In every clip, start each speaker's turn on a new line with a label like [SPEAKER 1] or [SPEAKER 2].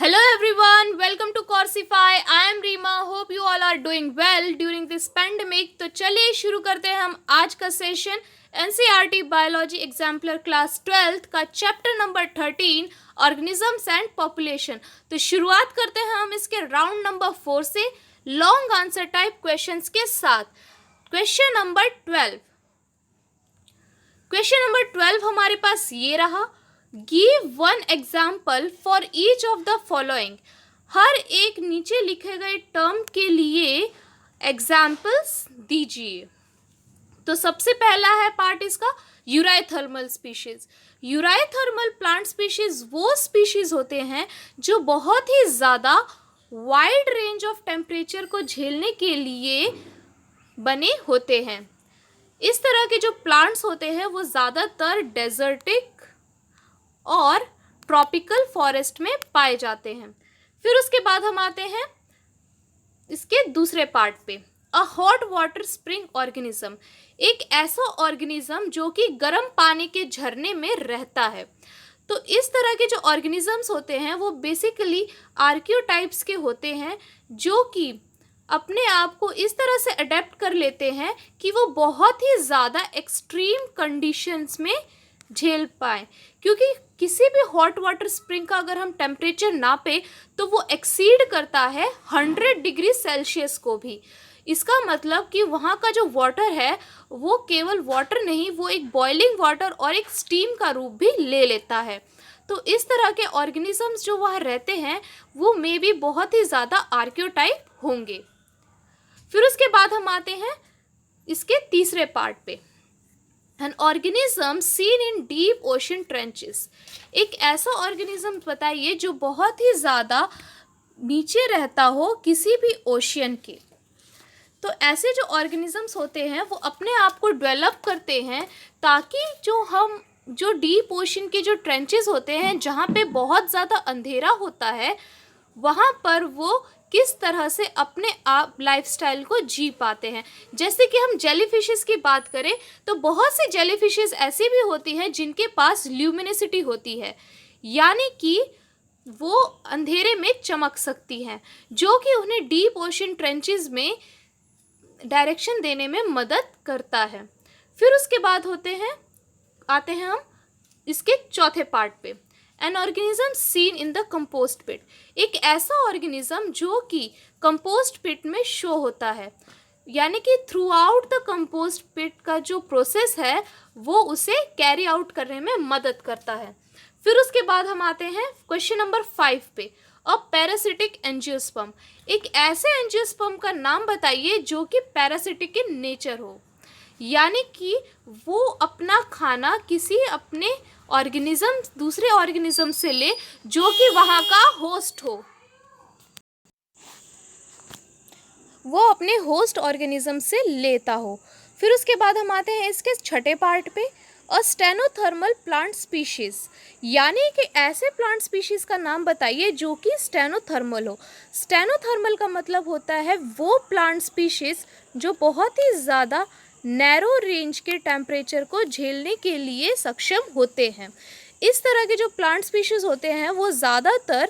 [SPEAKER 1] Hello everyone, welcome to Coursify. I am Reema. Hope you all are doing well during this pandemic. तो चलिए शुरू करते हैं हम आज का session NCERT biology exemplar class 12th का chapter number 13 organisms and population. तो शुरुआत करते हैं हम इसके राउंड नंबर 4 से लॉन्ग आंसर टाइप क्वेश्चंस के साथ। क्वेश्चन नंबर 12 हमारे पास ये रहा, give one example for each of the following. हर एक नीचे लिखे गए टर्म के लिए एग्जाम्पल्स दीजिए। तो सबसे पहला है पार्ट इसका यूराइथर्मल स्पीशीज। यूराइथर्मल प्लांट स्पीशीज वो स्पीशीज होते हैं जो बहुत ही ज़्यादा वाइड रेंज ऑफ टेम्परेचर को झेलने के लिए बने होते हैं। इस तरह के जो प्लांट्स होते हैं वो ज़्यादातर डेजर्टिक और ट्रॉपिकल फॉरेस्ट में पाए जाते हैं। फिर उसके बाद हम आते हैं इसके दूसरे पार्ट पे, a hot water spring organism. एक ऐसा ऑर्गेनिज्म जो कि गर्म पानी के झरने में रहता है। तो इस तरह के जो ऑर्गेनिजम्स होते हैं वो बेसिकली आर्कियोटाइप्स के होते हैं जो कि अपने आप को इस तरह से अडेप्ट कर लेते हैं कि वो बहुत ही ज़्यादा एक्सट्रीम कंडीशंस में झेल पाएँ। क्योंकि किसी भी हॉट वाटर स्प्रिंग का अगर हम टेम्परेचर नापे तो वो एक्सीड करता है 100 डिग्री सेल्सियस को भी। इसका मतलब कि वहाँ का जो वाटर है वो केवल वाटर नहीं, वो एक बॉइलिंग वाटर और एक स्टीम का रूप भी ले लेता है। तो इस तरह के ऑर्गेनिजम्स जो वहाँ रहते हैं वो मे बी बहुत ही ज़्यादा आर्कियोटाइप होंगे। फिर उसके बाद हम आते हैं इसके तीसरे पार्ट पे, an organism seen in deep ocean trenches. एक ऐसा ऑर्गेनिज्म बताइए जो बहुत ही ज़्यादा नीचे रहता हो किसी भी ओशियन के। तो ऐसे जो ऑर्गेनिजम्स होते हैं वो अपने आप को डेवलप करते हैं ताकि जो डीप ओशन के जो ट्रेंचेस होते हैं जहाँ पे बहुत ज़्यादा अंधेरा होता है वहाँ पर वो किस तरह से अपने आप लाइफस्टाइल को जी पाते हैं। जैसे कि हम जेलीफिशेस की बात करें तो बहुत सी जेलीफिशेस ऐसी भी होती हैं जिनके पास ल्यूमिनिसिटी होती है, यानी कि वो अंधेरे में चमक सकती हैं, जो कि उन्हें डीप ओशन ट्रेंचेस में डायरेक्शन देने में मदद करता है। फिर उसके बाद आते हैं हम इसके चौथे पार्ट पे, an organism seen in the compost pit. एक ऐसा ऑर्गेनिज्म जो कि कंपोस्ट पिट में शो होता है, यानी कि throughout the compost pit का जो प्रोसेस है वो उसे कैरी आउट करने में मदद करता है। फिर उसके बाद हम आते हैं क्वेश्चन नंबर 5 पे, अ पैरासिटिक एंजियोस्पर्म। एक ऐसे एंजियोस्पर्म का नाम बताइए जो कि पैरासिटिक इन नेचर हो, यानी कि वो अपना खाना किसी अपने ऑर्गेनिज्म दूसरे ऑर्गेनिज्म से ले जो कि वहाँ का होस्ट हो, वो अपने होस्ट ऑर्गेनिज्म से लेता हो। फिर उसके बाद हम आते हैं इसके छठे पार्ट पे, अ स्टेनोथर्मल प्लांट स्पीशीज़। यानी कि ऐसे प्लांट स्पीशीज़ का नाम बताइए जो कि स्टेनोथर्मल हो। स्टेनोथर्मल का मतलब होता है वो प्लांट स्पीशीज़ जो बहुत ही ज़्यादा नैरो रेंज के टेम्परेचर को झेलने के लिए सक्षम होते हैं। इस तरह के जो प्लांट स्पीशीज़ होते हैं वो ज़्यादातर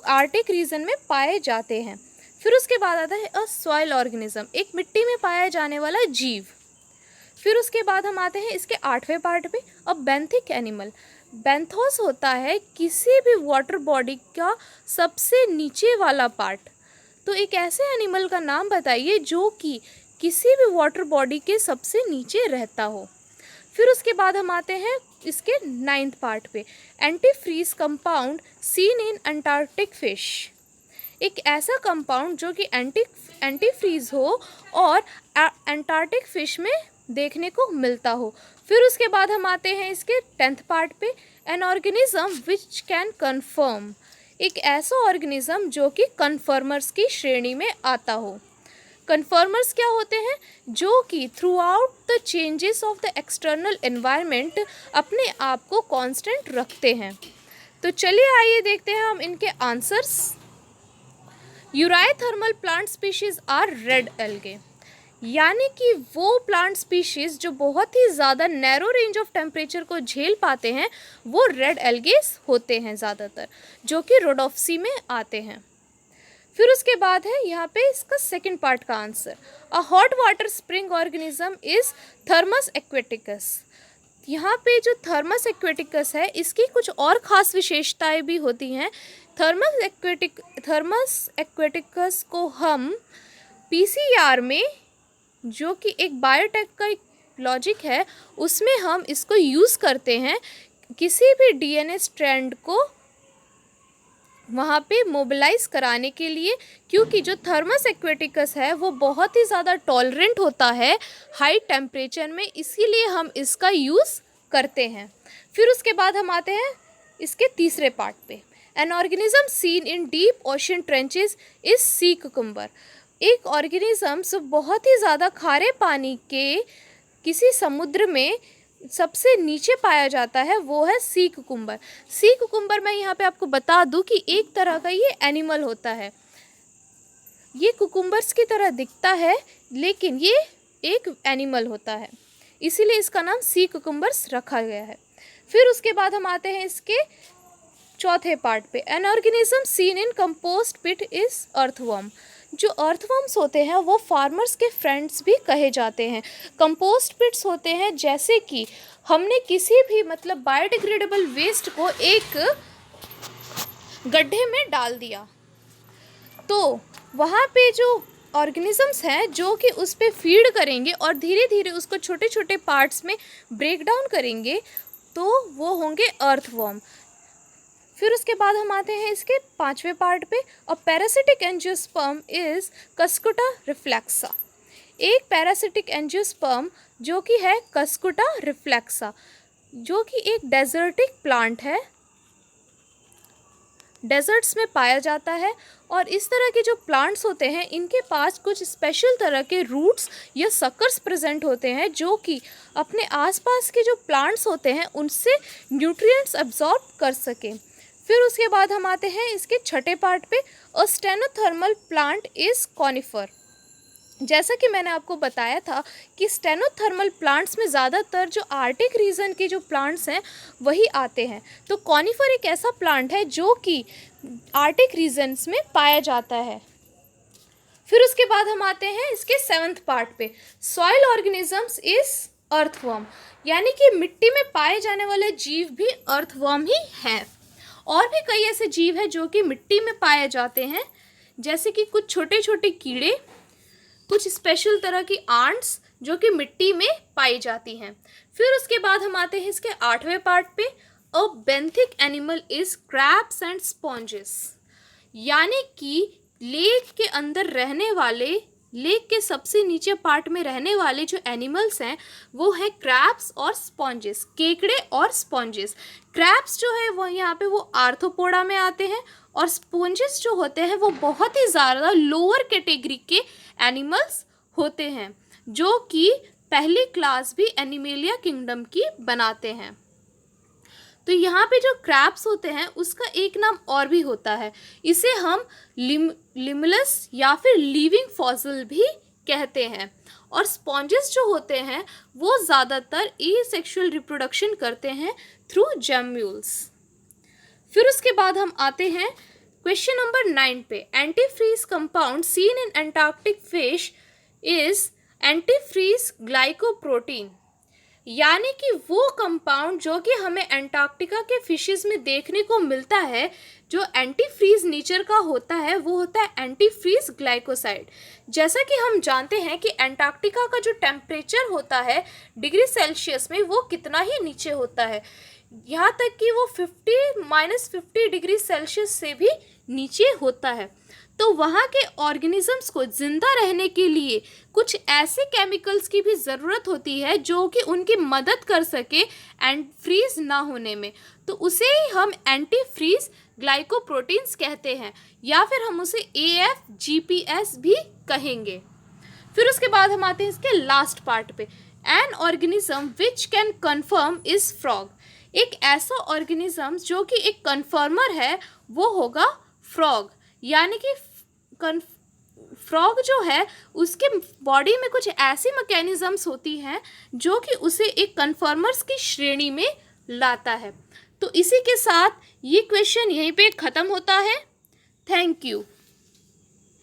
[SPEAKER 1] आर्कटिक रीजन में पाए जाते हैं। फिर उसके बाद आता है अ सॉइल ऑर्गेनिज्म, एक मिट्टी में पाया जाने वाला जीव। फिर उसके बाद हम आते हैं इसके 8वें पार्ट पे, अ बेंथिक एनिमल। बेंथोस होता है किसी भी वाटर बॉडी का सबसे नीचे वाला पार्ट। तो एक ऐसे एनिमल का नाम बताइए जो कि किसी भी वाटर बॉडी के सबसे नीचे रहता हो। फिर उसके बाद हम आते हैं इसके 9th पार्ट पे, antifreeze compound seen in Antarctic fish. एक ऐसा कंपाउंड जो कि एंटीफ्रीज हो और अंटार्कटिक फिश में देखने को मिलता हो। फिर उसके बाद हम आते हैं इसके 10th पार्ट पे, an organism which can confirm. एक ऐसा ऑर्गेनिज्म जो कि कन्फर्मर्स की श्रेणी में आता हो। कन्फर्मर्स क्या होते हैं? जो कि throughout the changes of the external environment अपने आप को कांस्टेंट रखते हैं। तो चलिए आइए देखते हैं हम इनके answers. Eurythermal plant species are red algae. यानी कि वो प्लांट स्पीशीज़ जो बहुत ही ज़्यादा नैरो रेंज ऑफ टेम्परेचर को झेल पाते हैं वो रेड एल्गेस होते हैं ज़्यादातर, जो कि रोडोप्सी में आते हैं। फिर उसके बाद है यहाँ पे इसका सेकंड पार्ट का answer, a hot water spring organism is Thermus aquaticus. यहाँ पे जो थर्मस एक्वेटिकस है इसकी कुछ और ख़ास विशेषताएं भी होती हैं। थर्मस एक्वेटिकस को हम पीसीआर में, जो कि एक बायोटेक का एक लॉजिक है, उसमें हम इसको यूज़ करते हैं किसी भी डीएनए स्ट्रैंड को वहाँ पे मोबिलाइज कराने के लिए, क्योंकि जो थर्मस एक्वेटिकस है वो बहुत ही ज़्यादा टॉलरेंट होता है हाई टेम्परेचर में, इसीलिए हम इसका यूज़ करते हैं। फिर उसके बाद हम आते हैं इसके तीसरे पार्ट पे, an organism seen in deep ocean trenches is sea cucumber. एक ऑर्गेनिज्म जो बहुत ही ज़्यादा खारे पानी के किसी समुद्र में सबसे नीचे पाया जाता है वो है सी कुकुम्बर। सी कुकुम्बर मैं यहाँ पे आपको बता दूँ कि एक तरह का ये एनिमल होता है। ये कुकुम्बर्स की तरह दिखता है लेकिन ये एक एनिमल होता है, इसीलिए इसका नाम सी कुकुम्बर्स रखा गया है। फिर उसके बाद हम आते हैं इसके चौथे पार्ट पे, an organism seen in compost pit is earthworm. जो अर्थवर्म्स होते हैं वो फार्मर्स के फ्रेंड्स भी कहे जाते हैं। कंपोस्ट पिट्स होते हैं जैसे कि हमने किसी भी मतलब बायोडिग्रेडेबल वेस्ट को एक गड्ढे में डाल दिया तो वहाँ पे जो ऑर्गेनिजम्स हैं जो कि उस पर फीड करेंगे और धीरे धीरे उसको छोटे छोटे पार्ट्स में ब्रेक डाउन करेंगे तो वो होंगे अर्थवर्म। फिर उसके बाद हम आते हैं इसके पांचवें पार्ट पे, और पैरासिटिक एंजियोस्पर्म इज कस्कुटा रिफ्लेक्सा। एक पैरासिटिक एंजियोस्पर्म जो कि है कस्कुटा रिफ्लेक्सा, जो कि एक डेजर्टिक प्लांट है, डेजर्ट्स में पाया जाता है। और इस तरह के जो प्लांट्स होते हैं इनके पास कुछ स्पेशल तरह के रूट्स या सकर्स प्रेजेंट होते हैं जो कि अपने आसपास के जो प्लांट्स होते हैं उनसे न्यूट्रिएंट्स अब्जॉर्ब कर सकें। फिर उसके बाद हम आते हैं इसके छठे पार्ट पे, अ स्टेनोथर्मल प्लांट इज कॉनिफर। जैसा कि मैंने आपको बताया था कि स्टेनोथर्मल प्लांट्स में ज़्यादातर जो आर्टिक रीजन के जो प्लांट्स हैं वही आते हैं, तो कॉनिफर एक ऐसा प्लांट है जो कि आर्टिक रीजन्स में पाया जाता है। फिर उसके बाद हम आते हैं इसके सेवंथ पार्ट पे, सॉइल ऑर्गेनिजम्स इज अर्थवर्म, यानी कि मिट्टी में पाए जाने वाले जीव भी अर्थवर्म ही हैं। और भी कई ऐसे जीव हैं जो कि मिट्टी में पाए जाते हैं, जैसे कि कुछ छोटे छोटे कीड़े, कुछ स्पेशल तरह की आंट्स जो कि मिट्टी में पाई जाती हैं। फिर उसके बाद हम आते हैं इसके आठवें पार्ट पे, a benthic animal is crabs and sponges, यानी कि लेक के अंदर रहने वाले, लेक के सबसे नीचे पार्ट में रहने वाले जो एनिमल्स हैं वो हैं क्रैब्स और स्पॉन्जेस, केकड़े और स्पॉन्जेस। क्रैब्स जो है वो यहाँ पे वो आर्थ्रोपोडा में आते हैं और स्पॉन्जेस जो होते हैं वो बहुत ही ज़्यादा लोअर कैटेगरी के एनिमल्स होते हैं जो कि पहली क्लास भी एनिमेलिया किंगडम की बनाते हैं। तो यहाँ पे जो क्रैब्स होते हैं उसका एक नाम और भी होता है, इसे हम लिमलस या फिर लिविंग फॉसिल भी कहते हैं। और स्पॉन्जेस जो होते हैं वो ज़्यादातर एसेक्सुअल रिप्रोडक्शन करते हैं थ्रू जेम्यूल्स। फिर उसके बाद हम आते हैं क्वेश्चन नंबर 9 पे, antifreeze compound seen in Antarctic fish is antifreeze glycoprotein, यानी कि वो कंपाउंड जो कि हमें एंटार्क्टिका के फिशेस में देखने को मिलता है जो एंटीफ्रीज नेचर का होता है वो होता है एंटीफ्रीज ग्लाइकोसाइड। जैसा कि हम जानते हैं कि एंटार्क्टिका का जो टेम्परेचर होता है डिग्री सेल्सियस में वो कितना ही नीचे होता है, यहाँ तक कि वो -50 डिग्री सेल्सियस से भी नीचे होता है। तो वहाँ के ऑर्गेनिजम्स को ज़िंदा रहने के लिए कुछ ऐसे केमिकल्स की भी ज़रूरत होती है जो कि उनकी मदद कर सके एंड फ्रीज ना होने में, तो उसे ही हम एंटी फ्रीज ग्लाइकोप्रोटीन्स कहते हैं या फिर हम उसे AFGPS भी कहेंगे। फिर उसके बाद हम आते हैं इसके लास्ट पार्ट पे, an organism which can confirm is frog. एक ऐसा ऑर्गेनिज्म जो कि एक कन्फर्मर है वो होगा फ्रॉग, यानी कि फ्रॉग जो है उसके बॉडी में कुछ ऐसी मैकेनिज्म्स होती हैं जो कि उसे एक कन्फर्मर्स की श्रेणी में लाता है। तो इसी के साथ ये क्वेश्चन यहीं पे ख़त्म होता है। Thank you.